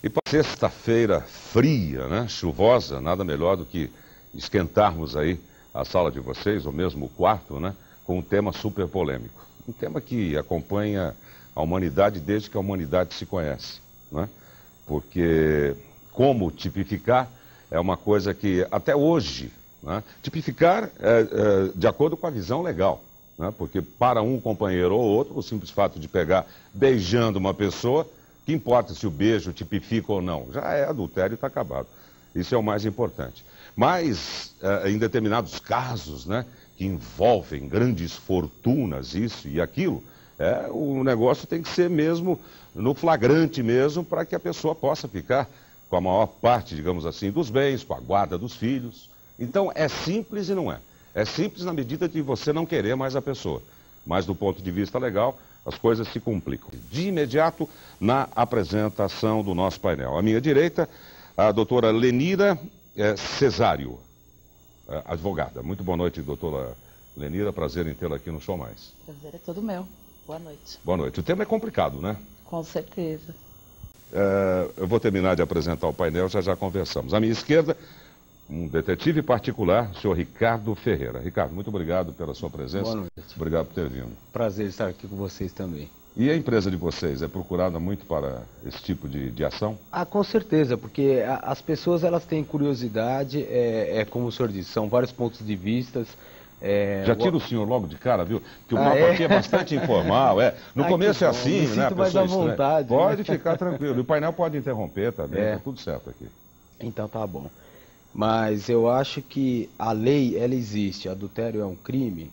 E para sexta-feira fria, né, chuvosa, nada melhor do que esquentarmos aí a sala de vocês, ou mesmo o quarto, né, com um tema super polêmico. Um tema que acompanha a humanidade desde que a humanidade se conhece, né? Porque como tipificar é uma coisa que até hoje, né, tipificar de acordo com a visão legal, né, porque para um companheiro ou outro, o simples fato de pegar beijando uma pessoa, que importa se o beijo tipifica ou não? Já é adultério e está acabado. Isso é o mais importante. Mas, em determinados casos, né, que envolvem grandes fortunas, isso e aquilo, o negócio tem que ser mesmo no flagrante mesmo, para que a pessoa possa ficar com a maior parte, digamos assim, dos bens, com a guarda dos filhos. Então, é simples e não é. É simples na medida de você não querer mais a pessoa. Mas, do ponto de vista legal, as coisas se complicam. De imediato, na apresentação do nosso painel. À minha direita, a doutora Lenira Cesário, advogada. Muito boa noite, doutora Lenira. Prazer em tê-la aqui no Show Mais. Prazer é todo meu. Boa noite. Boa noite. O tema é complicado, né? Com certeza. Eu vou terminar de apresentar o painel, já conversamos. À minha esquerda, um detetive particular, o senhor Ricardo Ferreira. Ricardo, muito obrigado pela sua presença. Boa noite. Obrigado por ter vindo. Prazer estar aqui com vocês também. E a empresa de vocês é procurada muito para esse tipo de ação? Com certeza, porque as pessoas elas têm curiosidade, como o senhor disse, são vários pontos de vista. Já tira o senhor logo de cara, viu? Porque o papo aqui é bastante informal. No começo é assim, me né? sinto mais à vontade. Pode ficar tranquilo. E o painel pode interromper também, tá tudo certo aqui. Então tá bom. Mas eu acho que a lei, ela existe. Adultério é um crime?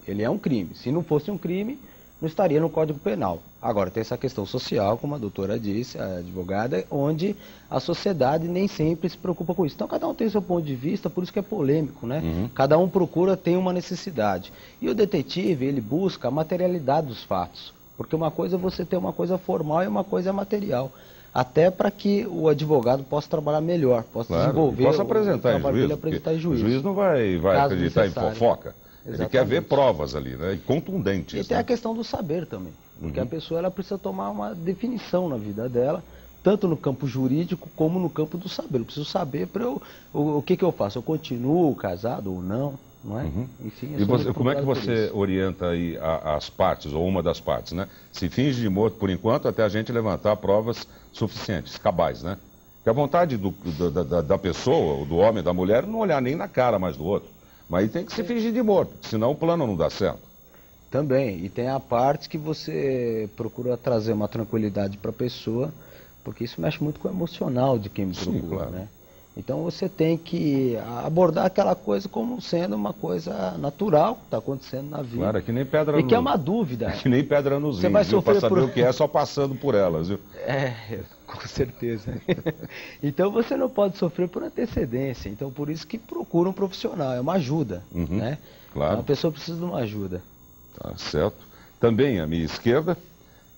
Ele é um crime. Se não fosse um crime, não estaria no Código Penal. Agora, tem essa questão social, como a doutora disse, a advogada, onde a sociedade nem sempre se preocupa com isso. Então, cada um tem seu ponto de vista, por isso que é polêmico, né? Uhum. Cada um procura, tem uma necessidade. E o detetive, ele busca a materialidade dos fatos. Porque uma coisa é você ter uma coisa formal e uma coisa é material. Até para que o advogado possa trabalhar melhor, possa desenvolver possa apresentar o trabalho dele, apresentar em juízo. O juiz não vai acreditar necessário. Em fofoca. Exatamente. Ele quer ver provas ali, né? E contundentes. E tem a questão do saber também. Porque a pessoa ela precisa tomar uma definição na vida dela, tanto no campo jurídico como no campo do saber. Eu preciso saber o que eu faço. Eu continuo casado ou não? Não é? Enfim, e como é que você orienta aí as partes, ou uma das partes, né? Se finge de morto por enquanto, até a gente levantar provas suficientes, cabais, né? Porque a vontade da pessoa, ou do homem, da mulher, não olhar nem na cara mais do outro. Mas aí tem que se fingir de morto, senão o plano não dá certo. Também, e tem a parte que você procura trazer uma tranquilidade para a pessoa, porque isso mexe muito com o emocional de quem me procura, claro, né? Então você tem que abordar aquela coisa como sendo uma coisa natural que está acontecendo na vida. Claro, é que nem pedra que é uma dúvida. É que nem pedra nos você vai sofrer para saber o que é só passando por elas, viu? Com certeza. Então você não pode sofrer por antecedência. Então por isso que procura um profissional, é uma ajuda, né? Claro. Então, a pessoa precisa de uma ajuda. Tá certo. Também à minha esquerda,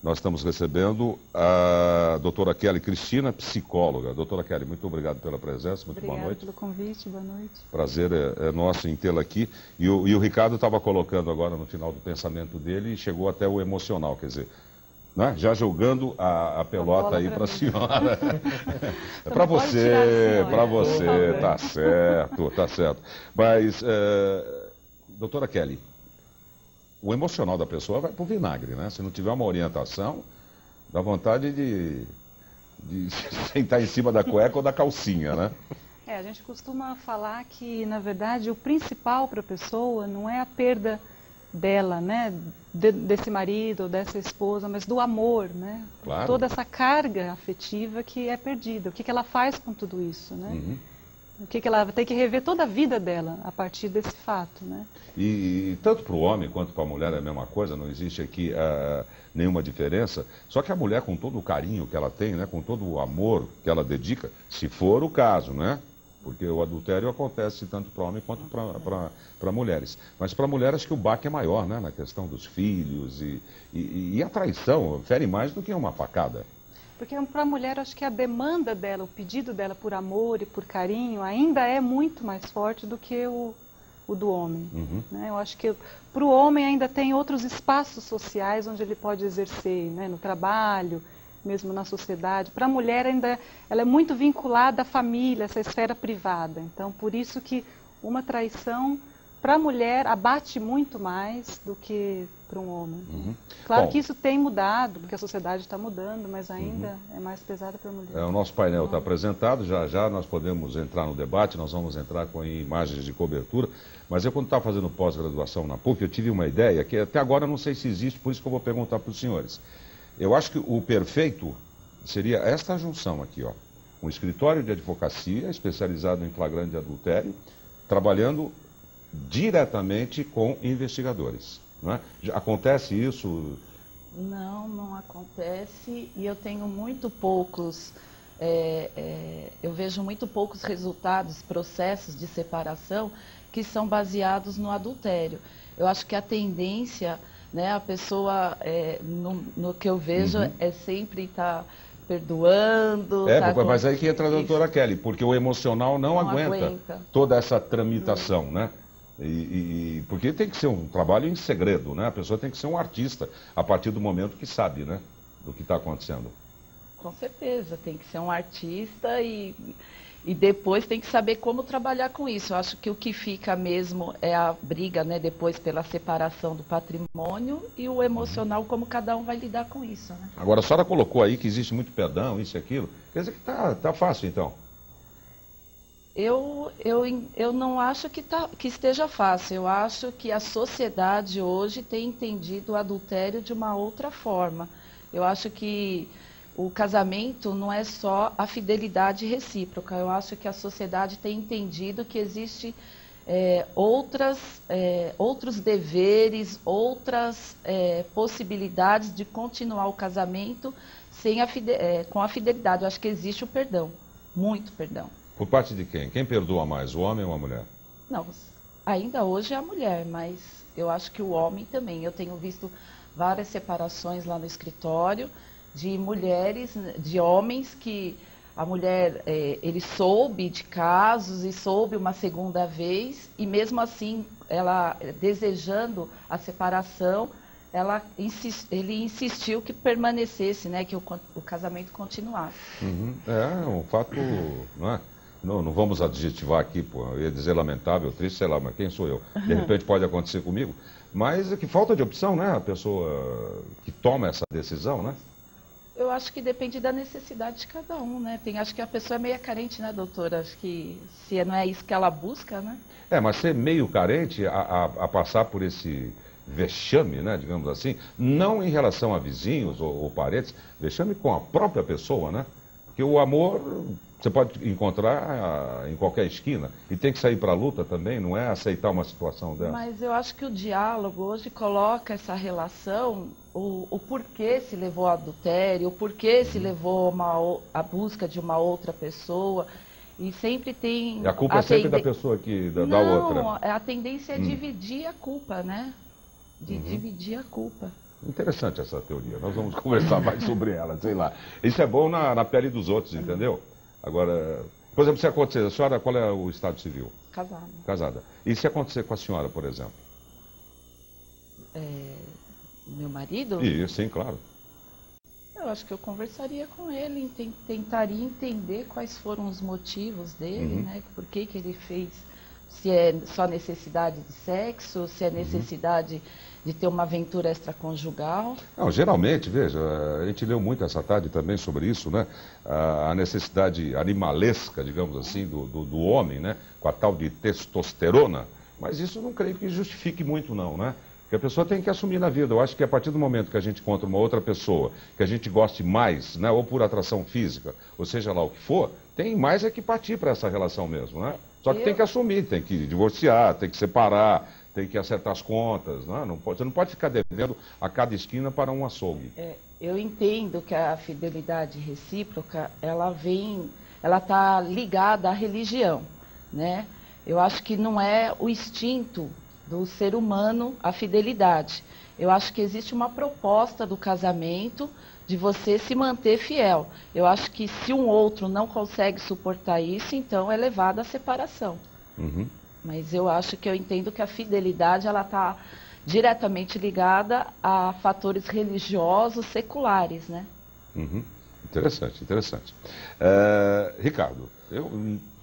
nós estamos recebendo a doutora Kelly Cristina, psicóloga. Doutora Kelly, muito obrigado pela presença, muito boa noite. Obrigada pelo convite, boa noite. Prazer é nosso em tê-la aqui. E o Ricardo estava colocando agora no final do pensamento dele e chegou até o emocional, quer dizer, né? Já jogando a pelota aí para a senhora. É para você, tá certo. Mas, doutora Kelly, o emocional da pessoa vai pro vinagre, né? Se não tiver uma orientação, dá vontade de sentar em cima da cueca ou da calcinha, né? A gente costuma falar que, na verdade, o principal para a pessoa não é a perda dela, né? Desse marido ou dessa esposa, mas do amor, né? Claro. Toda essa carga afetiva que é perdida. O que ela faz com tudo isso, né? O que ela tem que rever toda a vida dela a partir desse fato, né? E tanto para o homem quanto para a mulher é a mesma coisa, não existe aqui nenhuma diferença. Só que a mulher, com todo o carinho que ela tem, né, com todo o amor que ela dedica, se for o caso, né? Porque o adultério acontece tanto para homem quanto para mulheres. Mas para mulher acho que o baque é maior, né? Na questão dos filhos e a traição fere mais do que uma facada. Porque para a mulher, acho que a demanda dela, o pedido dela por amor e por carinho ainda é muito mais forte do que o do homem. Né? Eu acho que para o homem ainda tem outros espaços sociais onde ele pode exercer, né? No trabalho, mesmo na sociedade. Para a mulher ainda, ela é muito vinculada à família, essa esfera privada. Então, por isso que uma traição para a mulher abate muito mais do que para um homem. Claro Bom, que isso tem mudado, porque a sociedade está mudando, mas ainda é mais pesada para a mulher. o nosso painel está apresentado, já já nós podemos entrar no debate, nós vamos entrar com imagens de cobertura, mas eu quando estava fazendo pós-graduação na PUC, eu tive uma ideia que até agora eu não sei se existe, por isso que eu vou perguntar para os senhores. Eu acho que o perfeito seria esta junção aqui, ó. Um escritório de advocacia especializado em flagrante de adultério, trabalhando diretamente com investigadores. Não é? Acontece isso? Não, não acontece, e eu tenho muito poucos, eu vejo muito poucos resultados, processos de separação que são baseados no adultério. Eu acho que a tendência, né, a pessoa, no que eu vejo, é sempre estar perdoando. Mas aí que entra a doutora Kelly, porque o emocional não aguenta toda essa tramitação, né? Porque tem que ser um trabalho em segredo, né? A pessoa tem que ser um artista a partir do momento que sabe, né? Do que está acontecendo. Com certeza, tem que ser um artista e depois tem que saber como trabalhar com isso. Eu acho que o que fica mesmo é a briga, né? Depois pela separação do patrimônio e o emocional, como cada um vai lidar com isso, né? Agora, a senhora colocou aí que existe muito perdão, isso e aquilo. Quer dizer que tá fácil, então. Eu não acho que esteja fácil. Eu acho que a sociedade hoje tem entendido o adultério de uma outra forma. Eu acho que o casamento não é só a fidelidade recíproca. Eu acho que a sociedade tem entendido que existe outros deveres, outras possibilidades de continuar o casamento com a fidelidade. Eu acho que existe o perdão, muito perdão. Por parte de quem? Quem perdoa mais, o homem ou a mulher? Não, ainda hoje é a mulher, mas eu acho que o homem também. Eu tenho visto várias separações lá no escritório de mulheres, de homens que a mulher, ele soube de casos e soube uma segunda vez e mesmo assim, ela desejando a separação, ele insistiu que permanecesse, né, que o casamento continuasse. É um fato, não é? Não vamos adjetivar aqui, pô, eu ia dizer lamentável, triste, sei lá, mas quem sou eu? De repente pode acontecer comigo, mas é que falta de opção, né? A pessoa que toma essa decisão, né? Eu acho que depende da necessidade de cada um, né? Acho que a pessoa é meio carente, né, doutora? Acho que se não é isso que ela busca, né? Mas ser meio carente a passar por esse vexame, né, digamos assim, não em relação a vizinhos ou parentes, vexame com a própria pessoa, né? Porque o amor você pode encontrar em qualquer esquina e tem que sair para a luta também, não é aceitar uma situação dessa. Mas eu acho que o diálogo hoje coloca essa relação, o porquê se levou ao adultério, o porquê se levou a busca de uma outra pessoa. E sempre tem... E a culpa é sempre da pessoa da outra. Não, a tendência é dividir a culpa, né? Dividir a culpa. Interessante essa teoria, nós vamos conversar mais sobre ela, sei lá. Isso é bom na pele dos outros, entendeu? Agora, por exemplo, se acontecer, a senhora, qual é o estado civil? Casada. Casada. E se acontecer com a senhora, por exemplo? Meu marido? Sim, claro. Eu acho que eu conversaria com ele, tentaria entender quais foram os motivos dele, né? Por que ele fez, se é só necessidade de sexo, se é necessidade de ter uma aventura extraconjugal. Não, geralmente, veja, a gente leu muito essa tarde também sobre isso, né? A necessidade animalesca, digamos assim, do homem, né? Com a tal de testosterona. Mas isso não creio que justifique muito não, né? Porque a pessoa tem que assumir na vida. Eu acho que a partir do momento que a gente encontra uma outra pessoa, que a gente goste mais, né? Ou por atração física, ou seja lá o que for, tem mais é que partir para essa relação mesmo, né? Só que tem que assumir, tem que divorciar, tem que separar, tem que acertar as contas, né? Você não pode ficar devendo a cada esquina para um açougue. Eu entendo que a fidelidade recíproca, ela está ligada à religião, né? Eu acho que não é o instinto do ser humano a fidelidade. Eu acho que existe uma proposta do casamento de você se manter fiel. Eu acho que se um outro não consegue suportar isso, então é levado à separação. Mas eu entendo que a fidelidade ela está diretamente ligada a fatores religiosos seculares, né? Interessante, interessante. Ricardo, eu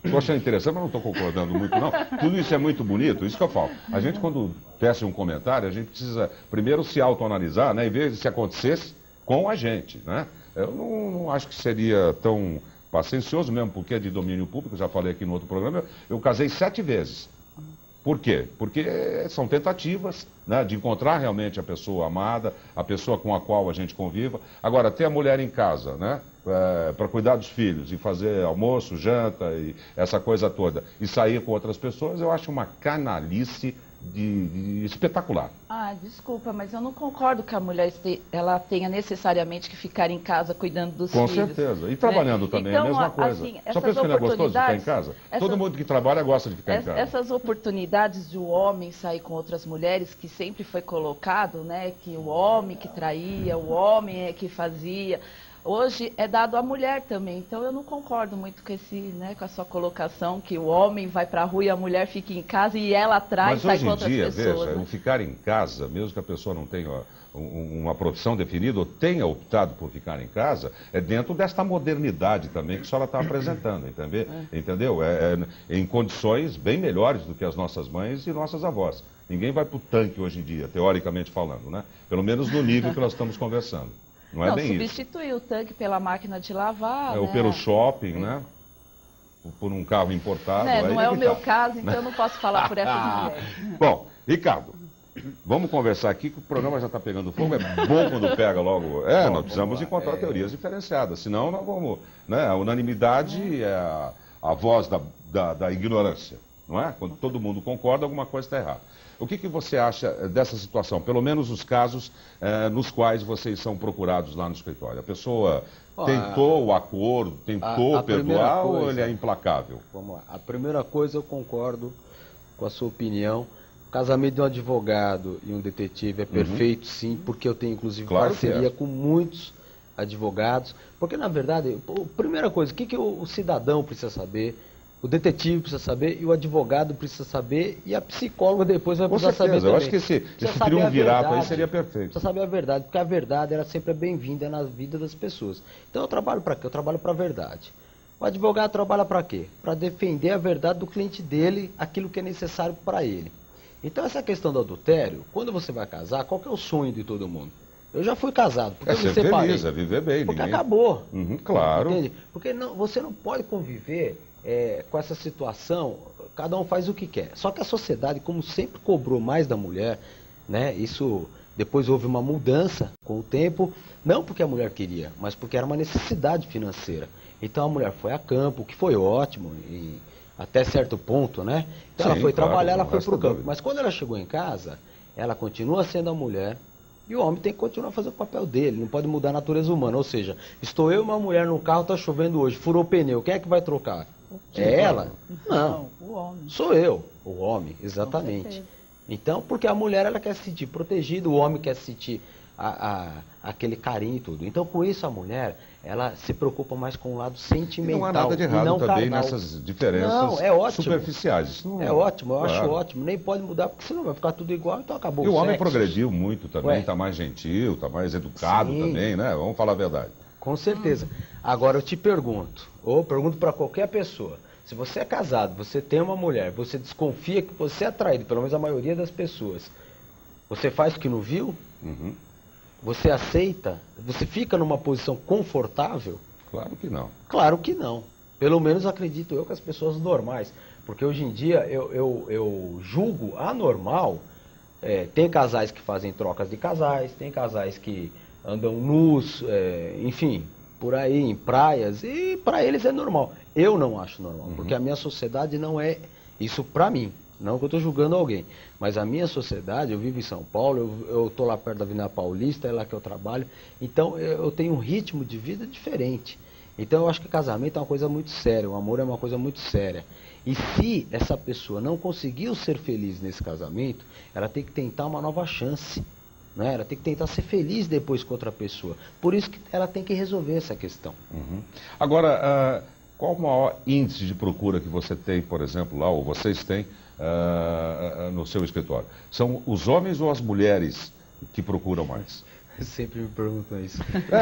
estou achando interessante, mas não estou concordando muito, não. Tudo isso é muito bonito, isso que eu falo. A gente, quando tece um comentário, a gente precisa primeiro se autoanalisar, né, e ver se acontecesse com a gente, né? Eu não acho que seria tão paciencioso mesmo, porque é de domínio público, já falei aqui no outro programa, eu casei 7 vezes. Por quê? Porque são tentativas, né, de encontrar realmente a pessoa amada, a pessoa com a qual a gente conviva. Agora, ter a mulher em casa, né, para cuidar dos filhos e fazer almoço, janta e essa coisa toda, e sair com outras pessoas, eu acho uma canalice de espetacular. Ah, desculpa, mas eu não concordo que a mulher ela tenha necessariamente que ficar em casa cuidando dos Com filhos. Com certeza. E trabalhando também, então, é a mesma coisa. Assim, só pensa que não é gostoso ficar em casa? Todo mundo que trabalha gosta de ficar em casa. Essas oportunidades de o homem sair com outras mulheres, que sempre foi colocado, né, que o homem que traía, o homem é que fazia... Hoje é dado à mulher também, então eu não concordo muito com com a sua colocação, que o homem vai para a rua e a mulher fica em casa e ela traz e sai com outras pessoas. Mas hoje em dia, veja, o ficar em casa, mesmo que a pessoa não tenha uma profissão definida ou tenha optado por ficar em casa, é dentro desta modernidade também que a senhora está apresentando, entendeu? Em condições bem melhores do que as nossas mães e nossas avós. Ninguém vai para o tanque hoje em dia, teoricamente falando, né? Pelo menos no nível que nós estamos conversando. Não é bem substituir o tanque pela máquina de lavar. Ou pelo shopping, né? Por um carro importado. Não é o meu caso, então eu não posso falar por essas mulheres. Bom, Ricardo, vamos conversar aqui que o programa já está pegando fogo. É bom quando pega logo. Nós precisamos encontrar teorias diferenciadas, senão nós vamos. Né? A unanimidade é a voz da ignorância, não é? Quando todo mundo concorda, alguma coisa está errada. O que você acha dessa situação? Pelo menos os casos nos quais vocês são procurados lá no escritório. A pessoa tentou o acordo, tentou perdoar ou ele é implacável? Vamos lá. A primeira coisa, eu concordo com a sua opinião. O casamento de um advogado e um detetive é perfeito, sim, porque eu tenho, inclusive, parceria com muitos advogados. Porque, na verdade, a primeira coisa, o que o cidadão precisa saber? O detetive precisa saber, e o advogado precisa saber, e a psicóloga depois vai precisar saber também. Eu acho que esse triunvirato aí seria perfeito. Precisa saber a verdade, porque a verdade ela sempre é bem-vinda na vida das pessoas. Então eu trabalho para quê? Eu trabalho para a verdade. O advogado trabalha para quê? Para defender a verdade do cliente dele, aquilo que é necessário para ele. Então essa questão do adultério, quando você vai casar, qual que é o sonho de todo mundo? Eu já fui casado, porque eu me separei. Feliz, é viver bem. Porque acabou. Claro. Entende? Porque você não pode conviver... com essa situação, cada um faz o que quer. Só que a sociedade, como sempre cobrou mais da mulher, né, isso depois houve uma mudança com o tempo, não porque a mulher queria, mas porque era uma necessidade financeira. Então a mulher foi a campo, o que foi ótimo, até certo ponto, né? Então ela foi trabalhar, ela foi para o campo. Mas quando ela chegou em casa, ela continua sendo a mulher, e o homem tem que continuar fazendo o papel dele, não pode mudar a natureza humana. Ou seja, estou eu e uma mulher no carro, está chovendo hoje, furou o pneu, quem é que vai trocar? É ela? Não, o homem. Sou eu, o homem, exatamente. Então, porque a mulher ela quer se sentir protegida, o homem quer sentir aquele carinho e tudo. Então, com isso, a mulher, ela se preocupa mais com o lado sentimental. Não há nada de errado também nessas diferenças superficiais. Isso não... É ótimo, eu acho ótimo. Nem pode mudar, porque senão vai ficar tudo igual, então acabou. E o homem progrediu muito também, está mais gentil, está mais educado também, né? Vamos falar a verdade. Com certeza. Agora eu te pergunto, ou pergunto para qualquer pessoa, se você é casado, você tem uma mulher, você desconfia que você é traído, pelo menos a maioria das pessoas, você faz o que não viu? Você aceita? Você fica numa posição confortável? Claro que não. Claro que não. Pelo menos acredito eu que as pessoas normais. Porque hoje em dia eu julgo anormal. Tem casais que fazem trocas de casais, tem casais que andam nus, enfim, por aí em praias, e para eles é normal. Eu não acho normal, porque a minha sociedade não é isso para mim. Não que eu estou julgando alguém, mas a minha sociedade, eu vivo em São Paulo, eu estou lá perto da Avenida Paulista, é lá que eu trabalho, então eu tenho um ritmo de vida diferente. Então eu acho que casamento é uma coisa muito séria, o amor é uma coisa muito séria. E se essa pessoa não conseguiu ser feliz nesse casamento, ela tem que tentar uma nova chance. Né? Ela tem que tentar ser feliz depois com outra pessoa. Por isso que ela tem que resolver essa questão. Agora, qual o maior índice de procura que você tem, por exemplo, lá, ou vocês têm no seu escritório? São os homens ou as mulheres que procuram mais? Sempre me perguntam isso.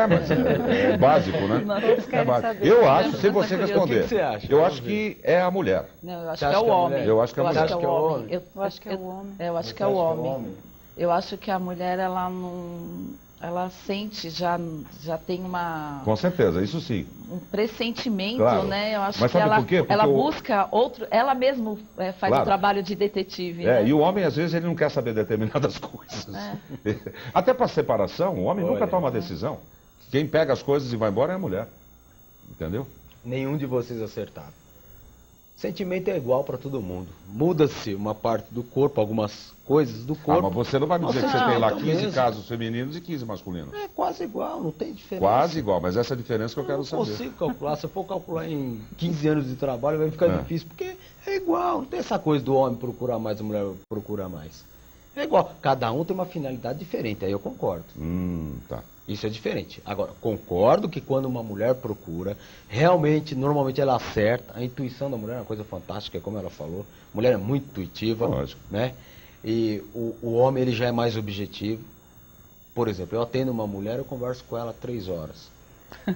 Mas é básico, né? Todos É querem básico. saber. Eu acho, sem você O que responder, você acha? eu Vamos acho ver. que é a mulher. Não, eu acho Você que é acha o que é a homem. mulher? Eu acho que é a mulher. Você acha que é o homem? Eu acho que é o homem. Eu acho que é Você o acha homem. Eu acho que a mulher, ela não... Ela sente, já tem Com certeza, isso sim. um pressentimento, Claro. né? Eu acho Mas que sabe ela, por quê? Porque ela busca outro... Ela mesma faz Claro. o trabalho de detetive, né? E o homem, às vezes, ele não quer saber determinadas coisas. Até para separação, o homem nunca toma decisão. Quem pega as coisas e vai embora é a mulher. Entendeu? Nenhum de vocês acertaram. Sentimento é igual para todo mundo. Muda-se uma parte do corpo, algumas coisas do corpo. Mas você não vai me dizer Nossa, que você tem lá então 15 mesmo. casos femininos e 15 masculinos. É quase igual, não tem diferença. Quase igual, mas essa é a diferença que eu quero não saber. consigo calcular. Se eu for calcular em 15 anos de trabalho, vai ficar difícil, porque é igual. Não tem essa coisa do homem procurar mais, a mulher procurar mais. É igual. Cada um tem uma finalidade diferente, aí eu concordo. Tá. Isso é diferente. Agora, concordo que quando uma mulher procura, realmente, normalmente ela acerta. A intuição da mulher é uma coisa fantástica, como ela falou. A mulher é muito intuitiva, Lógico. né? E o homem, ele já é mais objetivo. Por exemplo, eu atendo uma mulher, eu converso com ela 3 horas.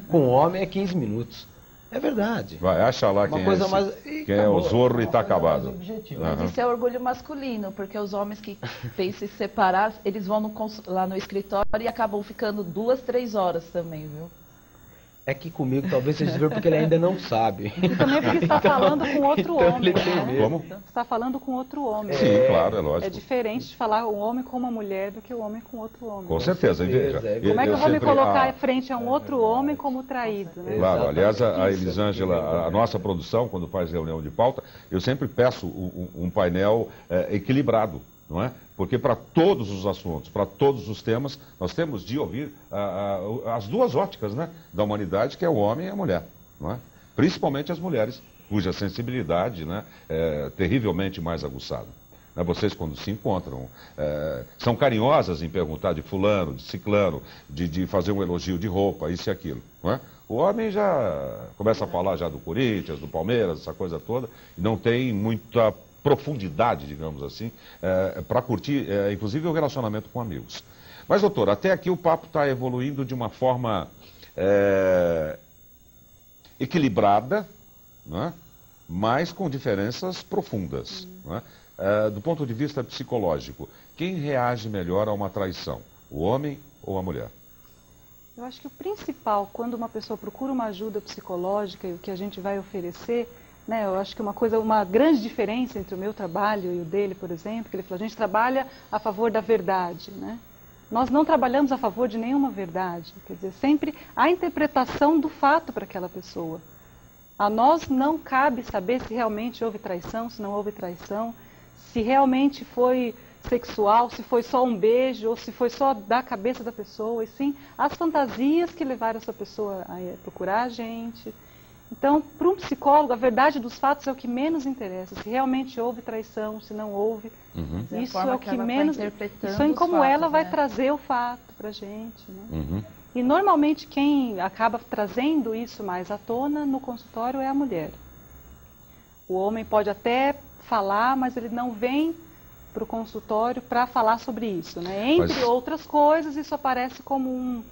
Com o homem é 15 minutos. É verdade. Vai, acha lá Uma quem coisa é esse. mais... Ih, Quem é o acabou. Zorro e Uma tá coisa mais acabado. objetiva. Mas isso é orgulho masculino, porque os homens que pensam em se separar, eles vão lá no escritório e acabam ficando 2, 3 horas também, viu? É que comigo talvez seja ver porque ele ainda não sabe. E também porque está falando com outro Então, homem. ele tem né? medo. Como? Você está falando com outro homem. Sim, claro, é lógico. É diferente de falar o homem com uma mulher do que o homem com outro homem. Com certeza, certeza, veja. é. Como é que eu vou me sempre- colocar frente a um outro homem como traído? Né? Claro, aliás, a Exatamente. Elisângela, a nossa produção, quando faz reunião de pauta, eu sempre peço um painel equilibrado, não é? Porque para todos os assuntos, para todos os temas, nós temos de ouvir as duas óticas, né, da humanidade, que é o homem e a mulher, não é? Principalmente as mulheres, cuja sensibilidade, né, é terrivelmente mais aguçada. Né? Vocês, quando se encontram, são carinhosas em perguntar de fulano, de ciclano, de fazer um elogio de roupa, isso e aquilo, não é? O homem já começa a falar já do Corinthians, do Palmeiras, essa coisa toda, e não tem muita profundidade, digamos assim, para curtir, inclusive, o relacionamento com amigos. Mas, doutor, até aqui o papo está evoluindo de uma forma equilibrada, não é? Mas com diferenças profundas. Não é? Do ponto de vista psicológico, quem reage melhor a uma traição, o homem ou a mulher? Eu acho que o principal, quando uma pessoa procura uma ajuda psicológica e o que a gente vai oferecer, né, eu acho que uma grande diferença entre o meu trabalho e o dele, por exemplo, que ele falou, a gente trabalha a favor da verdade, né? Nós não trabalhamos a favor de nenhuma verdade, quer dizer, sempre a interpretação do fato para aquela pessoa. A nós não cabe saber se realmente houve traição, se não houve traição, se realmente foi sexual, se foi só um beijo, ou se foi só da cabeça da pessoa, e sim as fantasias que levaram essa pessoa a procurar a gente. Então, para um psicólogo, a verdade dos fatos é o que menos interessa. Se realmente houve traição, se não houve, isso é o que menos... Isso é em como ela vai trazer o fato para a gente, né? E normalmente quem acaba trazendo isso mais à tona no consultório é a mulher. O homem pode até falar, mas ele não vem para o consultório para falar sobre isso, né? Entre outras coisas, isso aparece como um...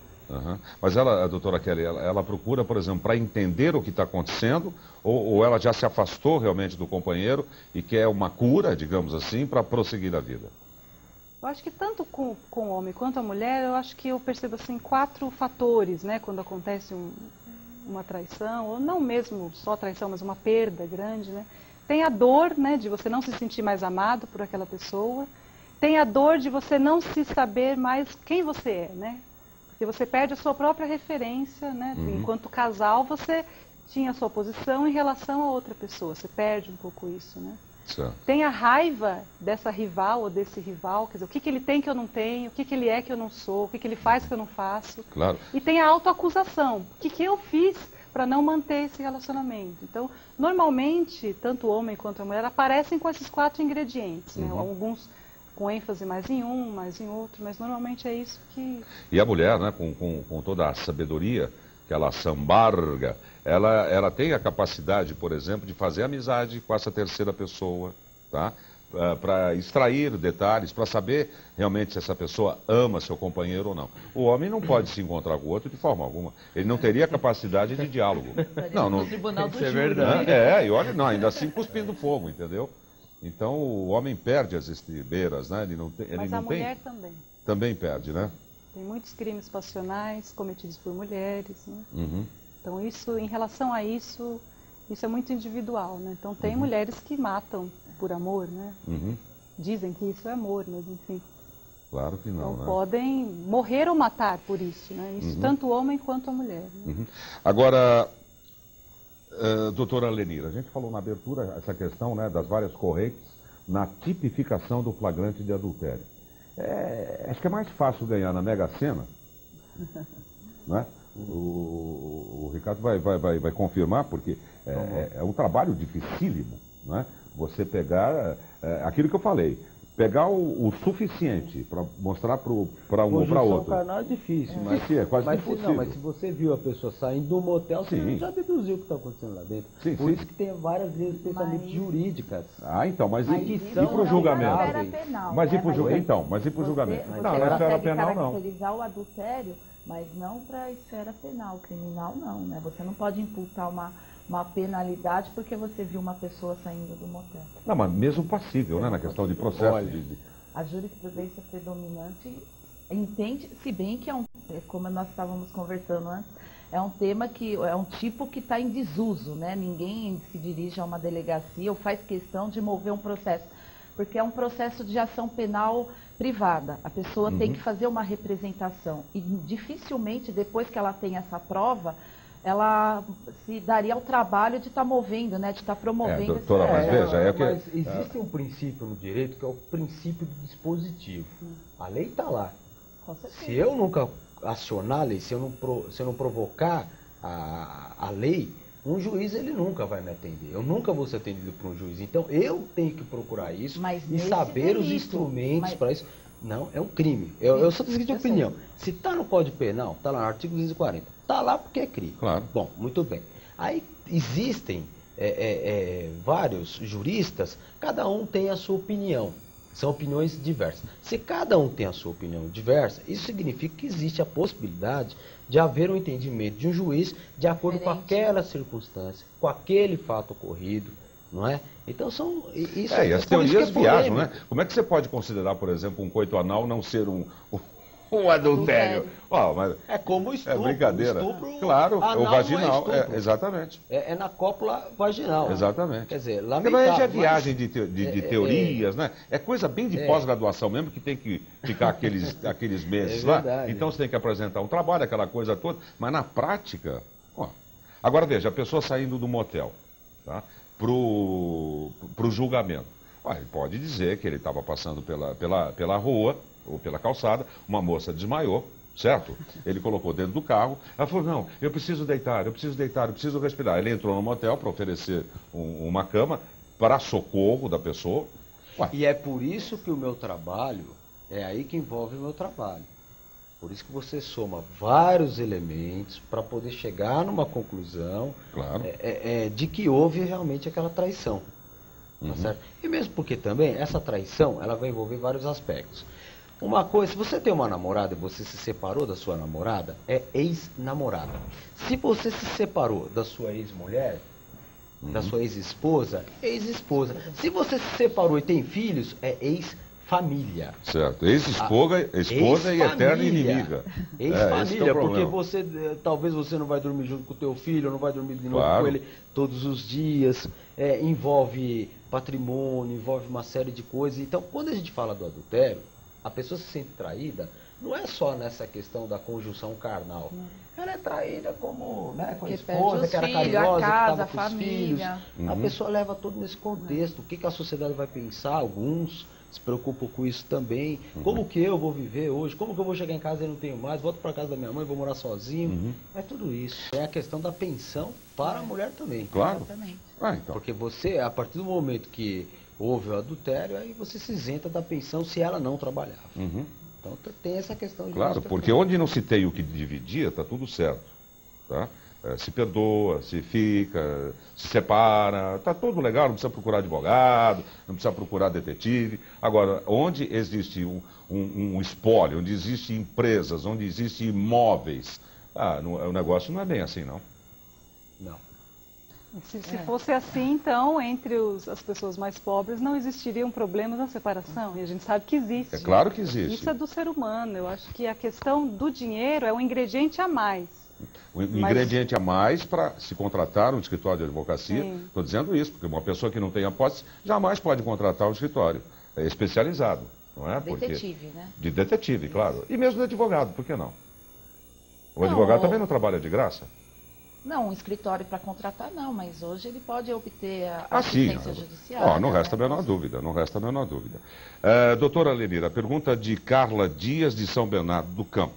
Mas ela, a doutora Kelly, ela procura, por exemplo, para entender o que está acontecendo, ou ela já se afastou realmente do companheiro e quer uma cura, digamos assim, para prosseguir a vida? Eu acho que tanto com o homem quanto a mulher, eu acho que eu percebo assim 4 fatores, né? Quando acontece uma traição, ou não mesmo só traição, mas uma perda grande, né? Tem a dor, né, de você não se sentir mais amado por aquela pessoa. Tem a dor de você não se saber mais quem você é, né? Porque você perde a sua própria referência, né? Enquanto casal, você tinha a sua posição em relação a outra pessoa. Você perde um pouco isso, né? Certo. Tem a raiva dessa rival ou desse rival, quer dizer, o que ele tem que eu não tenho, o que ele é que eu não sou, o que ele faz que eu não faço. Claro. E tem a autoacusação. O que eu fiz para não manter esse relacionamento? Então, normalmente, tanto o homem quanto a mulher aparecem com esses 4 ingredientes, né? Alguns com ênfase mais em um, mais em outro, mas normalmente é isso que... E a mulher, né, com toda a sabedoria que ela sambarga, ela tem a capacidade, por exemplo, de fazer amizade com essa terceira pessoa, tá? para extrair detalhes, para saber realmente se essa pessoa ama seu companheiro ou não. O homem não pode se encontrar com o outro de forma alguma. Ele não teria capacidade de diálogo. Não, no tribunal do isso é júri. verdade. E olha, não, ainda assim cuspindo fogo, entendeu? Então o homem perde as estribeiras, né? Ele não tem, ele Mas não a tem, mulher também. também perde, né? Tem muitos crimes passionais cometidos por mulheres, né? Uhum. Então, isso, em relação a isso, isso é muito individual, né? Então, tem mulheres que matam por amor, né? Uhum. Dizem que isso é amor, mas enfim. Claro que não, Então, né? podem morrer ou matar por isso, né? Isso tanto o homem quanto a mulher. Né? Uhum. Agora, doutora Lenira, a gente falou na abertura essa questão, né, das várias correntes na tipificação do flagrante de adultério. Acho que é mais fácil ganhar na Mega Sena, né? O Ricardo vai confirmar, porque é um trabalho dificílimo, né? Você pegar aquilo que eu falei, pegar o suficiente para mostrar para um ou para outro. Carnal é difícil, mas, É quase mas, impossível. não, mas se você viu a pessoa saindo do motel, Sim. você já deduziu o que está acontecendo lá dentro. Sim, Por sim. isso que tem várias leis, especialmente Mas- jurídicas. Ah, então, mas e são para o julgamento? Na esfera penal, Mas e né? para o julgamento? Então, mas e para o Você- julgamento? Você Não, na esfera consegue penal não. caracterizar o adultério, mas não para a esfera penal, criminal não, né? Você não pode imputar uma penalidade porque você viu uma pessoa saindo do motel. Não, mas mesmo passível, né, na questão de processo. Olha. A jurisprudência predominante entende, se bem que como nós estávamos conversando antes, é um tema que é um tipo que está em desuso, né? Ninguém se dirige a uma delegacia ou faz questão de mover um processo, porque é um processo de ação penal privada. A pessoa tem que fazer uma representação e dificilmente depois que ela tem essa prova, ela se daria ao trabalho de estar movendo, né? De estar promovendo esse doutora, mas processo. veja, Mas existe um princípio no direito que é o princípio do dispositivo. A lei está lá. Com certeza. Se eu nunca acionar a lei, se eu não provocar a lei, um juiz ele nunca vai me atender. Eu nunca vou ser atendido por um juiz. Então eu tenho que procurar isso Mas e nesse saber os delito, instrumentos mas- para isso. Não, é um crime. Eu sou da seguinte Eu sei. opinião. Se está no Código Penal, está lá no artigo 240. Está lá porque é crime. Claro. Bom, muito bem. Aí existem vários juristas, cada um tem a sua opinião. São opiniões diversas. Se cada um tem a sua opinião diversa, isso significa que existe a possibilidade de haver um entendimento de um juiz de acordo com Diferente. aquela circunstância, com aquele fato ocorrido, não é? Então são... Isso E as por isso que teorias é viajam, né? polêmico. Como é que você pode considerar, por exemplo, um coito anal não ser um adultério? Ó, mas É como o estupro. brincadeira. O estupro claro, o anal vaginal. não é estupro. Exatamente. É na cópula vaginal. Exatamente. Quer dizer, Porque lamentável. já é mas- viagem de teorias, né? É coisa bem de pós-graduação mesmo, que tem que ficar aqueles meses É lá. verdade. Então você tem que apresentar um trabalho, aquela coisa toda. Mas na prática, ó. Agora veja, a pessoa saindo do motel, tá? Pro julgamento. Ele pode dizer que ele estava passando pela rua ou pela calçada, uma moça desmaiou, certo? Ele colocou dentro do carro, ela falou, não, eu preciso deitar, eu preciso respirar. Ele entrou no motel para oferecer uma cama para socorro da pessoa. E é por isso que o meu trabalho, é aí que envolve o meu trabalho. Por isso que você soma vários elementos para poder chegar numa conclusão Claro. de que houve realmente aquela traição. Tá certo? E mesmo porque também essa traição ela vai envolver vários aspectos. Uma coisa, se você tem uma namorada e você se separou da sua namorada, é ex-namorada. Se você se separou da sua ex-mulher, da sua ex-esposa, ex-esposa. Se você se separou e tem filhos, é ex-família. Certo. Ex-esposa e eterna inimiga. esse que é Ex-família, o porque problema. talvez você não vai dormir junto com o teu filho, não vai dormir de novo Claro. com ele todos os dias. Envolve patrimônio, envolve uma série de coisas. Então, quando a gente fala do adultério, a pessoa se sente traída, não é só nessa questão da conjunção carnal. Ela é traída como, né, com a Porque esposa, perde que era os filhos, a carinhosa, que casa, estava a com os filhos. família. A pessoa leva tudo nesse contexto. O que a sociedade vai pensar? Alguns se preocupam com isso também. Como que eu vou viver hoje? Como que eu vou chegar em casa e não tenho mais? Volto para casa da minha mãe, vou morar sozinho. É tudo isso. É a questão da pensão para a mulher também. Claro. Exatamente. Então. Porque você, a partir do momento que houve o adultério, aí você se isenta da pensão se ela não trabalhava. Então tem essa questão de Claro, porque onde não se tem o que dividir, está tudo certo. Tá? se perdoa, se fica, se separa, está tudo legal, não precisa procurar advogado, não precisa procurar detetive. Agora, onde existe um espólio, onde existem empresas, onde existem imóveis, o negócio não é bem assim, não. Não. Se fosse assim, então, entre as pessoas mais pobres não existiriam problemas na separação. E a gente sabe que existe. É claro que existe. Isso é do ser humano. Eu acho que a questão do dinheiro é um ingrediente a mais. Ingrediente a mais para se contratar um escritório de advocacia. Estou dizendo isso, porque uma pessoa que não tenha posse jamais pode contratar um escritório especializado. Não é? Detetive, né? De detetive, claro. E mesmo de advogado, por que não? O advogado também não trabalha de graça? Não, um escritório para contratar não, mas hoje ele pode obter a sim. assistência judiciária. Não resta a menor dúvida, não resta a menor dúvida. Doutora Lenira, pergunta de Carla Dias, de São Bernardo do Campo.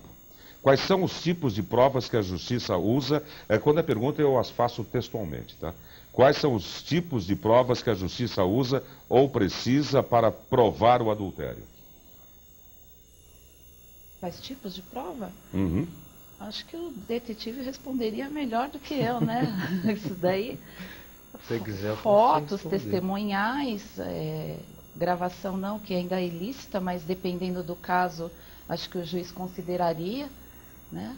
Quais são os tipos de provas que a Justiça usa? Quando é pergunta, eu as faço textualmente, tá? Quais são os tipos de provas que a Justiça usa ou precisa para provar o adultério? Quais tipos de prova? Uhum. Acho que o detetive responderia melhor do que eu, né? Isso daí, Se quiser, fotos, testemunhais, gravação não, que ainda é ilícita, mas dependendo do caso, acho que o juiz consideraria, né?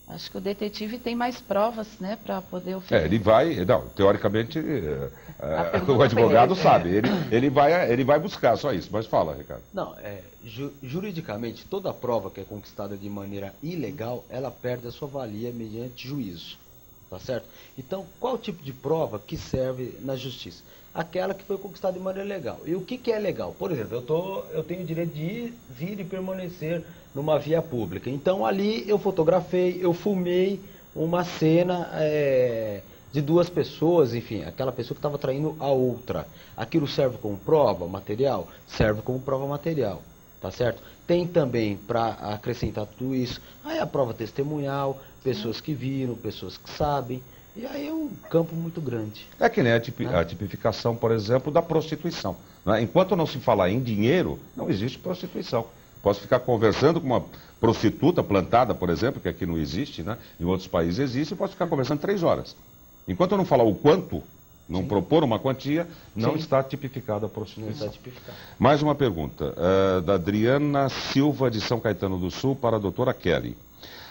Acho que o detetive tem mais provas, né, para poder oferecer. Ele vai, não, teoricamente, o advogado sabe, ele vai buscar só isso, mas fala, Ricardo. Não, juridicamente, toda prova que é conquistada de maneira ilegal, ela perde a sua valia mediante juízo, tá certo? Então, qual o tipo de prova que serve na justiça? Aquela que foi conquistada de maneira legal. E o que é legal? Por exemplo, eu tenho o direito de vir e permanecer numa via pública. Então, ali eu fotografei, eu filmei uma cena de duas pessoas, enfim, aquela pessoa que estava traindo a outra. Aquilo serve como prova material? Serve como prova material, tá certo? Tem também, para acrescentar tudo isso, aí a prova testemunhal, pessoas que viram, pessoas que sabem. E aí é um campo muito grande. É que nem a tipificação, por exemplo, da prostituição. Né? Enquanto não se falar em dinheiro, não existe prostituição. Posso ficar conversando com uma prostituta plantada, por exemplo, que aqui não existe, né? Em outros países existe, eu posso ficar conversando 3 horas. Enquanto eu não falar o quanto, não propor uma quantia, não está tipificada a prostituição. Não está tipificada. Mais uma pergunta, da Adriana Silva, de São Caetano do Sul, para a doutora Kelly.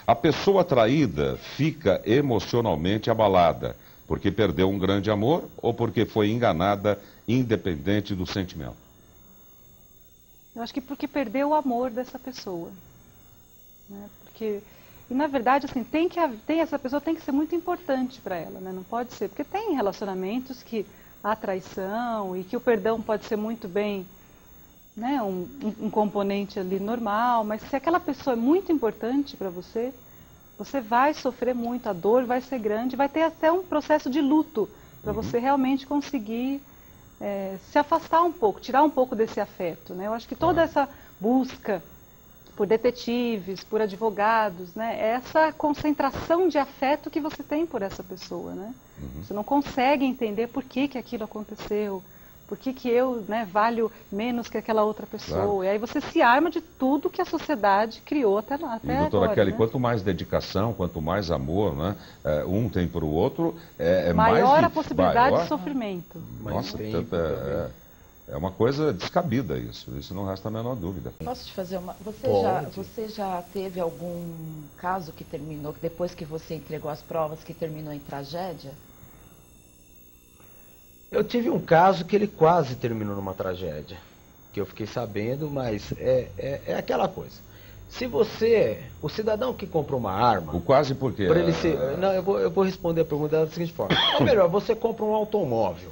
A pessoa traída fica emocionalmente abalada porque perdeu um grande amor ou porque foi enganada, independente do sentimento? Eu acho que porque perdeu o amor dessa pessoa. Né? Porque, e na verdade, assim, essa pessoa tem que ser muito importante para ela, né? Não pode ser, porque tem relacionamentos que há traição e que o perdão pode ser muito bem, né, um componente ali normal, mas se aquela pessoa é muito importante para você, você vai sofrer muito, a dor vai ser grande, vai ter até um processo de luto para você realmente conseguir se afastar um pouco, tirar um pouco desse afeto, né? Eu acho que toda essa busca por detetives, por advogados, né, é essa concentração de afeto que você tem por essa pessoa, né? Você não consegue entender por que aquilo aconteceu, por que eu, né, valho menos que aquela outra pessoa. Claro. E aí você se arma de tudo que a sociedade criou até lá. E, doutora Kelly, né? Quanto mais dedicação, quanto mais amor, né, um tem para o outro, maior a possibilidade de sofrimento. Nossa, é uma coisa descabida isso não resta a menor dúvida. Posso te fazer uma... Você já teve algum caso que terminou, depois que você entregou as provas, que terminou em tragédia? Eu tive um caso que ele quase terminou numa tragédia, que eu fiquei sabendo, mas é aquela coisa. Se você, o cidadão que compra uma arma... O quase por quê? Não, eu vou responder a pergunta da seguinte forma. Ou melhor, você compra um automóvel.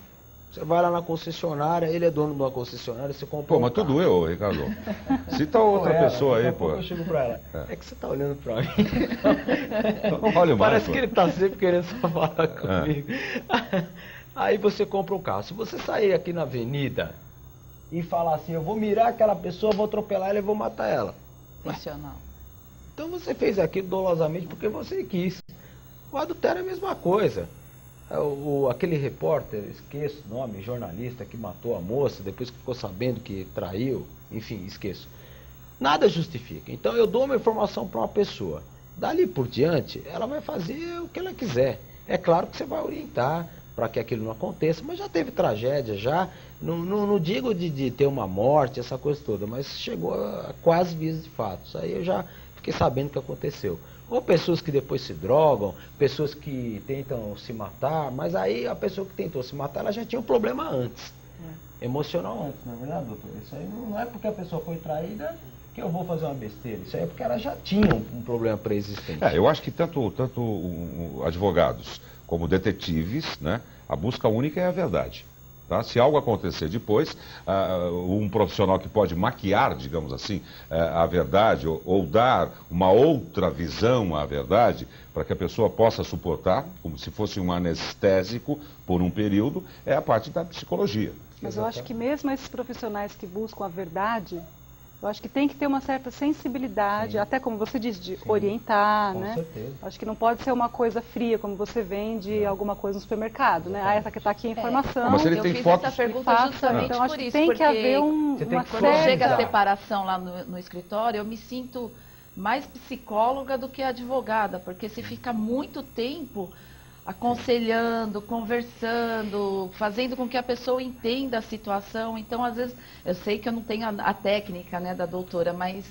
Você vai lá na concessionária, ele é dono de uma concessionária, você compra mas tudo eu, Ricardo. Cita outra pessoa aí, pô. Eu chego pra ela. É que você tá olhando pra mim. Olha mais, parece que ele tá sempre querendo só falar comigo. Aí você compra um carro. Se você sair aqui na avenida e falar assim, eu vou mirar aquela pessoa, vou atropelar ela e vou matar ela. Funcional. Então você fez aquilo dolosamente porque você quis. O adultério é a mesma coisa. Aquele repórter, esqueço o nome, jornalista que matou a moça, depois que ficou sabendo que traiu, enfim, esqueço. Nada justifica. Então eu dou uma informação para uma pessoa Dali por diante, ela vai fazer o que ela quiser. É claro que você vai orientar para que aquilo não aconteça, mas já teve tragédia, já, não digo de ter uma morte, essa coisa toda, mas chegou a quase vias de fatos. Aí eu já fiquei sabendo o que aconteceu. Ou pessoas que depois se drogam, pessoas que tentam se matar, mas aí a pessoa que tentou se matar, ela já tinha um problema antes, emocional antes, não é verdade, doutor? Isso aí não é porque a pessoa foi traída que eu vou fazer uma besteira, isso aí é porque ela já tinha um problema pré-existente. Eu acho que tanto advogados como detetives, né, a busca única é a verdade. Tá? Se algo acontecer depois, um profissional que pode maquiar, digamos assim, a verdade ou dar uma outra visão à verdade, para que a pessoa possa suportar, como se fosse um anestésico por um período, é a parte da psicologia. Mas eu acho que mesmo esses profissionais que buscam a verdade, eu acho que tem que ter uma certa sensibilidade, até como você diz, de orientar, Com né? certeza. Acho que não pode ser uma coisa fria, como você vende alguma coisa no supermercado, né? Essa que está aqui a informação. Mas ele eu tem fiz fotos... essa pergunta Faça, justamente então, acho por que isso, tem porque que haver Você tem uma que quando Certo. chega a Certo. separação lá no escritório, eu me sinto mais psicóloga do que advogada, porque se fica muito tempo aconselhando, conversando, fazendo com que a pessoa entenda a situação. Então, às vezes, eu sei que eu não tenho a técnica, né, da doutora, mas,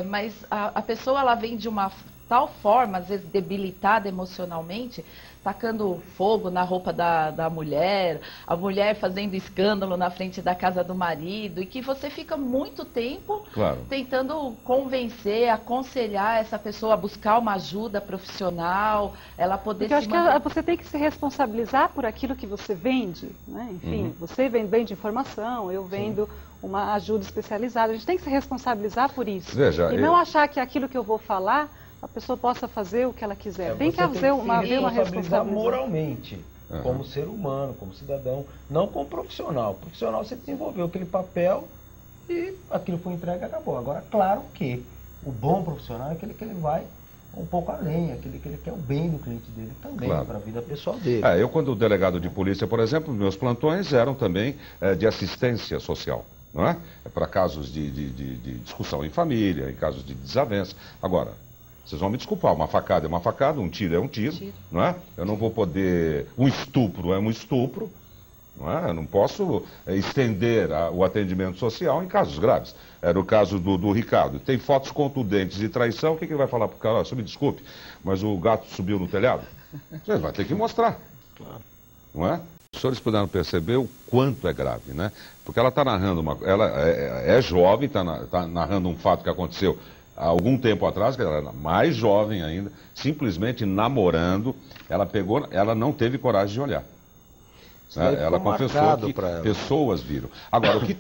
mas a pessoa ela vem de uma tal forma, às vezes debilitada emocionalmente, tacando fogo na roupa da mulher, a mulher fazendo escândalo na frente da casa do marido, e que você fica muito tempo tentando convencer, aconselhar essa pessoa a buscar uma ajuda profissional, ela poder Porque eu acho que você tem que se responsabilizar por aquilo que você vende, né? Enfim, você vende informação, eu vendo uma ajuda especializada, a gente tem que se responsabilizar por isso. Veja, e não achar que aquilo que eu vou falar, a pessoa possa fazer o que ela quiser. Tem que haver uma responsabilização moralmente, como ser humano, como cidadão, não como profissional. O profissional você desenvolveu aquele papel e aquilo foi entregue e acabou. Agora, claro que o bom profissional é aquele que ele vai um pouco além, aquele que ele quer o bem do cliente dele também, para a vida pessoal dele. Eu, quando delegado de polícia, por exemplo, meus plantões eram também de assistência social. Não é? Para casos de discussão em família, em casos de desavença. Agora, vocês vão me desculpar, uma facada é uma facada, um tiro é um tiro, não é? Eu não vou poder... Um estupro é um estupro, não é? Eu não posso estender o atendimento social em casos graves. Era o caso do Ricardo. Tem fotos contundentes de traição, o que ele vai falar para o cara? Olha, me desculpe, mas o gato subiu no telhado? Você vai ter que mostrar, não é? Os senhores puderam perceber o quanto é grave, né? Porque ela está narrando ela é jovem, está narrando um fato que aconteceu há algum tempo atrás, que ela era mais jovem ainda, simplesmente namorando, ela não teve coragem de olhar. Né? Ela confessou que pessoas viram. Agora, o que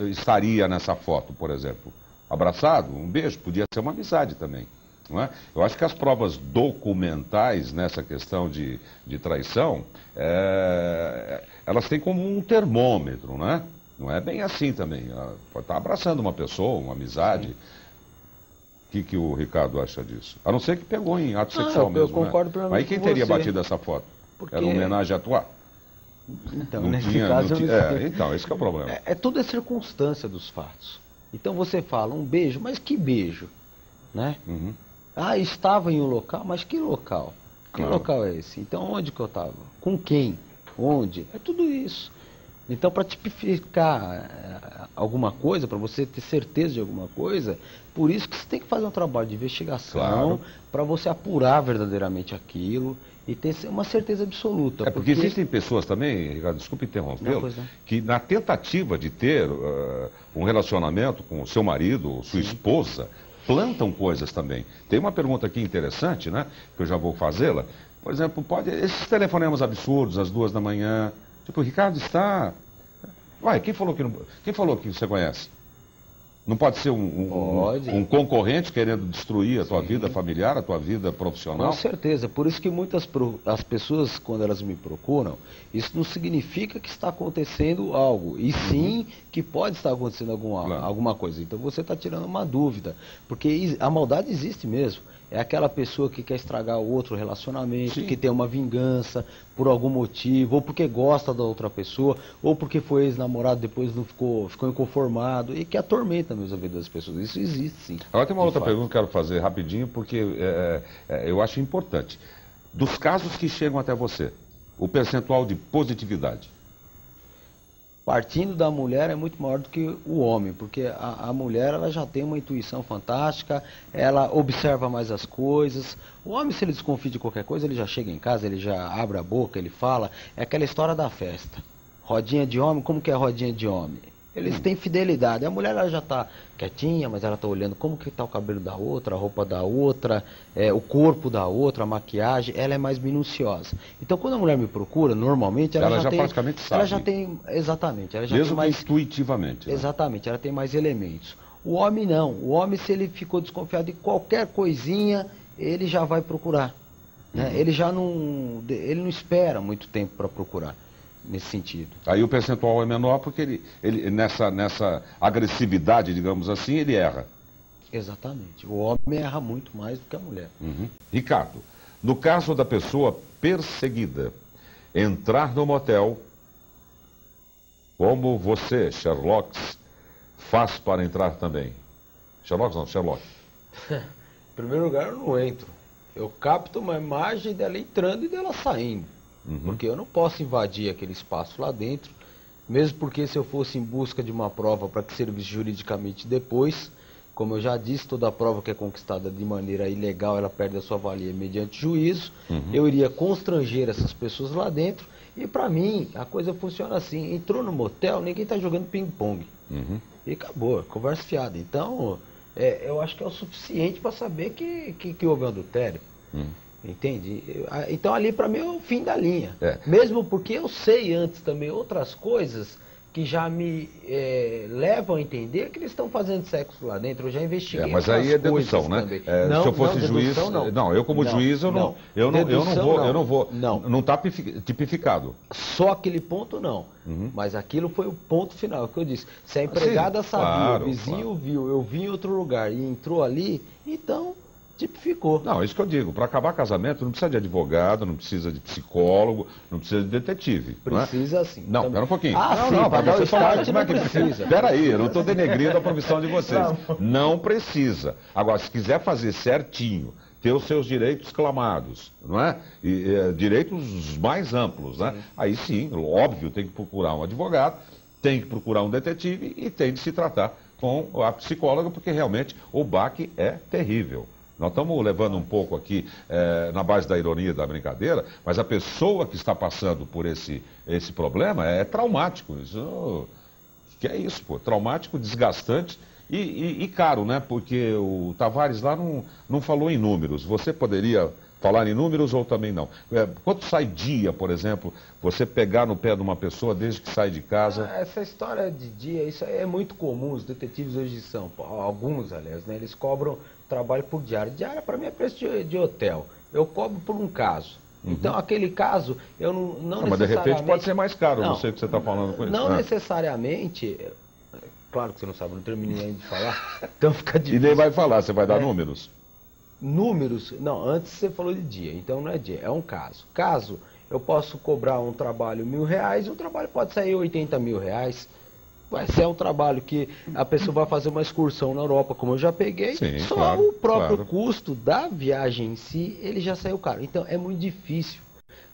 estaria nessa foto, por exemplo? Abraçado? Um beijo? Podia ser uma amizade também. Não é? Eu acho que as provas documentais nessa questão de traição, elas têm como um termômetro, né? Não é bem assim também. Ela pode estar abraçando uma pessoa, uma amizade. O que o Ricardo acha disso? A não ser que pegou em ato sexual mesmo. Eu concordo plenamente. Aí quem teria batido essa foto? Porque... Era uma homenagem a atuar? Então, nesse caso... Então, esse que é o problema. Tudo é circunstância dos fatos. Então você fala um beijo, mas que beijo? Né? Estava em um local, mas que local? Que local é esse? Então, onde que eu estava? Com quem? Onde? É tudo isso. Então, para tipificar alguma coisa, para você ter certeza de alguma coisa, por isso que você tem que fazer um trabalho de investigação, para você apurar verdadeiramente aquilo e ter uma certeza absoluta. Porque existem pessoas também, Ricardo, desculpe interrompê-lo, que na tentativa de ter um relacionamento com o seu marido ou sua esposa, plantam coisas também. Tem uma pergunta aqui interessante, né, que eu já vou fazê-la. Por exemplo, esses telefonemas absurdos às 2 da manhã... Tipo, o Ricardo está... quem falou que você conhece? Não pode ser um concorrente querendo destruir a tua vida familiar, a tua vida profissional? Com certeza. Por isso que as pessoas, quando elas me procuram, isso não significa que está acontecendo algo. E sim que pode estar acontecendo alguma coisa. Então você está tirando uma dúvida. Porque a maldade existe mesmo. é aquela pessoa que quer estragar o outro relacionamento, Sim. que tem uma vingança por algum motivo, ou porque gosta da outra pessoa, ou porque foi ex-namorado, depois não ficou inconformado, e que atormenta mesmo a vida das pessoas. Isso existe, sim. Agora tem uma De outra fato. pergunta que eu quero fazer rapidinho, porque eu acho importante. Dos casos que chegam até você, o percentual de positividade. Partindo da mulher é muito maior do que o homem, porque a mulher ela já tem uma intuição fantástica, ela observa mais as coisas. O homem, se ele desconfia de qualquer coisa, ele já chega em casa, ele já abre a boca, ele fala. É aquela história da festa. Rodinha de homem, como que é a rodinha de homem? Eles têm fidelidade. A mulher ela já está quietinha, mas ela está olhando como que está o cabelo da outra, a roupa da outra, o corpo da outra, a maquiagem. Ela é mais minuciosa. Então, quando a mulher me procura, normalmente ela já tem, praticamente sabe. ela já tem, exatamente, ela já Mesmo tem mais, que intuitivamente. Né? exatamente, ela tem mais elementos. O homem não. O homem, se ele ficou desconfiado de qualquer coisinha, ele já vai procurar. Né? Ele não espera muito tempo para procurar. Nesse sentido. Aí o percentual é menor porque ele nessa agressividade, digamos assim, ele erra. Exatamente. O homem erra muito mais do que a mulher. Ricardo, no caso da pessoa perseguida, entrar no motel, como você, Sherlock, faz para entrar também? Sherlock não, Sherlock. Em primeiro lugar, eu não entro. Eu capto uma imagem dela entrando e dela saindo. Porque eu não posso invadir aquele espaço lá dentro, mesmo porque se eu fosse em busca de uma prova para que servisse juridicamente depois, como eu já disse, toda prova que é conquistada de maneira ilegal, ela perde a sua valia mediante juízo, eu iria constranger essas pessoas lá dentro, e para mim, a coisa funciona assim, entrou no motel, ninguém está jogando ping-pong, e acabou, conversa fiada. Então, eu acho que é o suficiente para saber que houve um adultério. Entende? Então ali para mim é o fim da linha. Mesmo porque eu sei antes também outras coisas que já me levam a entender que eles estão fazendo sexo lá dentro. Eu já investiguei. Mas aí é dedução, né? Se eu fosse juiz, não, eu como juiz eu não vou. Não está tipificado. Só aquele ponto não. Mas aquilo foi o ponto final, que eu disse. Se a empregada sabia, o vizinho viu, eu vim em outro lugar e entrou ali, então tipificou. Não, é isso que eu digo. Para acabar casamento não precisa de advogado, não precisa de psicólogo, não precisa de detetive. Precisa sim. Não, espera um pouquinho. Não, para dar o start não precisa. Espera aí, eu não estou denegrindo a profissão de vocês. Não precisa. Agora, se quiser fazer certinho, ter os seus direitos clamados, não é? Direitos mais amplos, né? Aí sim, óbvio, tem que procurar um advogado, tem que procurar um detetive e tem de se tratar com a psicóloga, porque realmente o baque é terrível. Nós estamos levando um pouco aqui na base da ironia, da brincadeira, mas a pessoa que está passando por esse problema é traumático. Que é isso, pô? Traumático, desgastante e caro, né? Porque o Tavares lá não falou em números. Você poderia falar em números ou também não? Quanto sai dia, por exemplo, você pegar no pé de uma pessoa desde que sai de casa? Essa história de dia, isso é muito comum. Os detetives hoje são, alguns aliás, né? Eles cobram trabalho por diária. Diária para mim é preço de hotel. Eu cobro por um caso. Então aquele caso, eu não necessariamente... Mas de repente pode ser mais caro, não sei o que você está falando com isso. Não necessariamente... Claro que você não sabe, não terminei ainda de falar. Então fica difícil. E nem vai falar, você vai dar números? Números? Não, antes você falou de dia, então não é dia, é um caso. Caso, eu posso cobrar um trabalho R$1.000, um trabalho pode sair R$80 mil. Se é um trabalho que a pessoa vai fazer uma excursão na Europa, como eu já peguei, sim, só claro, o próprio custo da viagem em si, ele já saiu caro. Então é muito difícil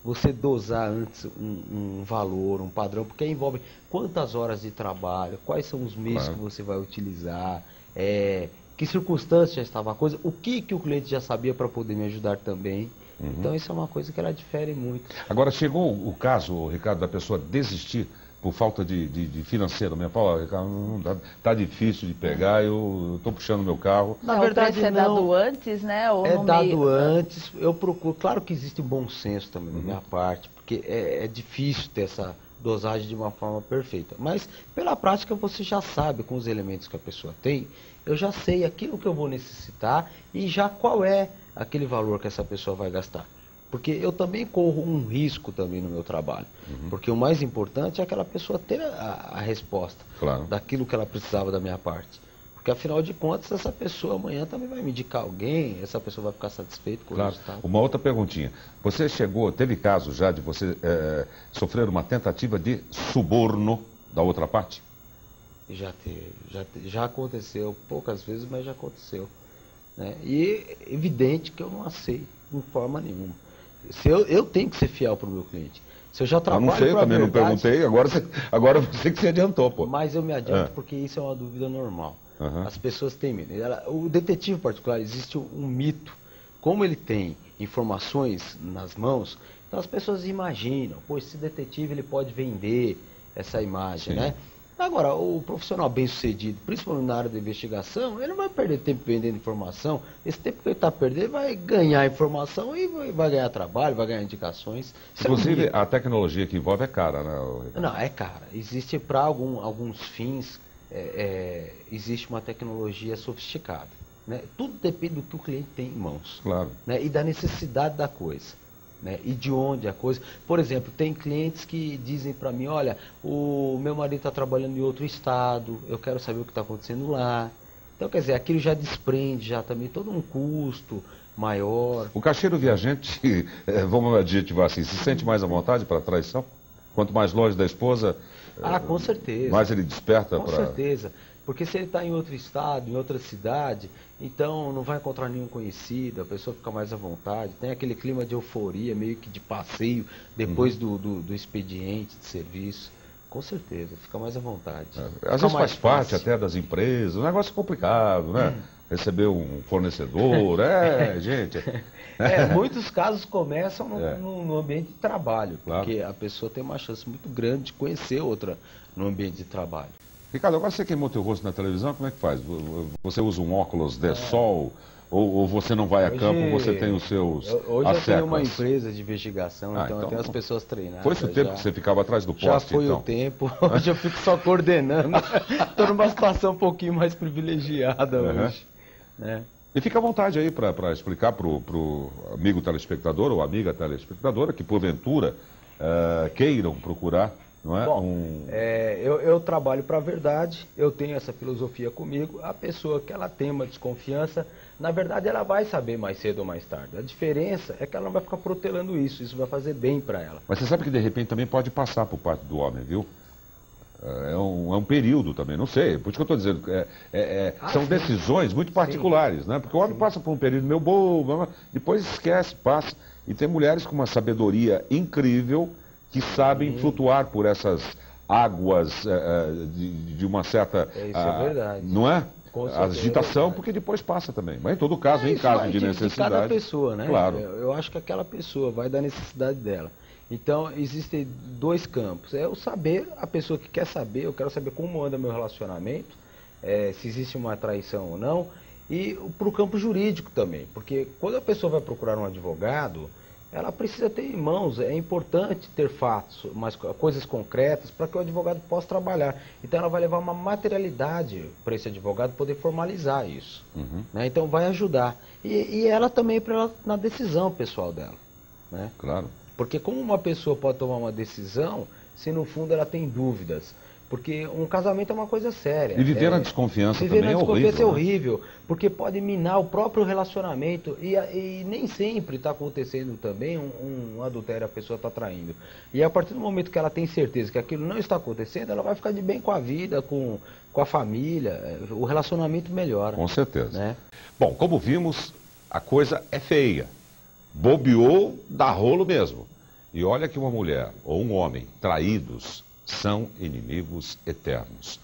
você dosar antes um valor, um padrão, porque envolve quantas horas de trabalho, quais são os meios que você vai utilizar, que circunstância já estava a coisa, o que o cliente já sabia para poder me ajudar também. Então isso é uma coisa que ela difere muito. Agora, chegou o caso, Ricardo, da pessoa desistir por falta de financeiro mesmo. Fala, Ricardo, tá difícil de pegar, eu estou puxando meu carro. Na verdade, é dado antes, né? Ou é dado antes, eu procuro. Claro que existe bom senso também da minha parte, porque é difícil ter essa dosagem de uma forma perfeita. Mas pela prática você já sabe, com os elementos que a pessoa tem, eu já sei aquilo que eu vou necessitar e já qual é aquele valor que essa pessoa vai gastar. Porque eu também corro um risco também no meu trabalho. Porque o mais importante é aquela pessoa ter a resposta daquilo que ela precisava da minha parte. Porque afinal de contas, essa pessoa amanhã também vai me indicar alguém, essa pessoa vai ficar satisfeita com o resultado. Uma outra perguntinha. Você teve caso já de você sofrer uma tentativa de suborno da outra parte? Já teve, já aconteceu, poucas vezes, mas já aconteceu. Né? E é evidente que eu não aceito de forma nenhuma. Eu tenho que ser fiel para o meu cliente. Se eu já trabalho. Eu não sei, eu também verdade, não perguntei, agora você que se adiantou, pô. Mas eu me adianto porque isso é uma dúvida normal. As pessoas têm medo. O detetive particular, existe um mito. Como ele tem informações nas mãos, então as pessoas imaginam, pô, esse detetive ele pode vender essa imagem, né? Agora, o profissional bem-sucedido, principalmente na área da investigação, ele não vai perder tempo vendendo informação. Esse tempo que ele está perdendo, ele vai ganhar informação e vai ganhar trabalho, vai ganhar indicações. Inclusive, a tecnologia que envolve é cara, né? Não, é cara. Existe para alguns fins, existe uma tecnologia sofisticada. Né? Tudo depende do que o cliente tem em mãos. Claro. Né? E da necessidade da coisa. Né? E de onde a coisa. Por exemplo, tem clientes que dizem para mim, olha, o meu marido está trabalhando em outro estado, eu quero saber o que está acontecendo lá. Então, quer dizer, aquilo já desprende já também todo um custo maior. O caixeiro viajante, vamos adjetivar assim, se sente mais à vontade para a traição? Quanto mais longe da esposa, com certeza. mais ele desperta para... Com certeza. Porque se ele está em outro estado, em outra cidade, então não vai encontrar nenhum conhecido, a pessoa fica mais à vontade, tem aquele clima de euforia, meio que de passeio, depois do expediente de serviço. Com certeza, fica mais à vontade. Às vezes faz parte até das empresas, um negócio complicado, né? Receber um fornecedor, gente... muitos casos começam no ambiente de trabalho, porque a pessoa tem uma chance muito grande de conhecer outra no ambiente de trabalho. Ricardo, agora você queimou teu rosto na televisão, como é que faz? Você usa um óculos de sol ou você não vai a campo, você tem os seus Hoje eu tenho uma empresa de investigação, então eu tenho as pessoas treinadas. Foi esse o tempo que você ficava atrás do poste, Já foi o tempo, hoje eu fico só coordenando. Estou numa situação um pouquinho mais privilegiada hoje. Né? E fica à vontade aí para explicar para o amigo telespectador ou amiga telespectadora que porventura queiram procurar. Não é? Bom, eu trabalho para a verdade, eu tenho essa filosofia comigo, a pessoa que ela tem uma desconfiança, na verdade ela vai saber mais cedo ou mais tarde. A diferença é que ela não vai ficar protelando isso vai fazer bem para ela. Mas você sabe que de repente também pode passar por parte do homem, viu? É um período também, não sei, por isso que eu estou dizendo, são decisões muito particulares, né? Porque o homem passa por um período meio bobo, depois esquece, passa. E tem mulheres com uma sabedoria incrível, que sabem flutuar por essas águas de uma certa... Isso é verdade. Não é? A agitação, porque depois passa também. Mas em todo caso, em caso de necessidade... De cada pessoa, né? Claro. Eu acho que aquela pessoa vai da necessidade dela. Então, existem dois campos. É o saber, a pessoa que quer saber, eu quero saber como anda meu relacionamento, se existe uma traição ou não, e para o campo jurídico também. Porque quando a pessoa vai procurar um advogado... ela precisa ter em mãos, é importante ter fatos, coisas concretas, para que o advogado possa trabalhar. Então ela vai levar uma materialidade para esse advogado poder formalizar isso. Né? Então vai ajudar. E ela também na decisão pessoal dela. Né? Claro. Porque como uma pessoa pode tomar uma decisão, se no fundo ela tem dúvidas? Porque um casamento é uma coisa séria. E viver na desconfiança também é horrível. Viver na desconfiança é horrível, porque pode minar o próprio relacionamento e nem sempre está acontecendo também um adultério, a pessoa está traindo. E a partir do momento que ela tem certeza que aquilo não está acontecendo, ela vai ficar de bem com a vida, com a família, o relacionamento melhora. Com certeza. Né? Bom, como vimos, a coisa é feia. Bobeou, dá rolo mesmo. E olha que uma mulher ou um homem traídos são inimigos eternos.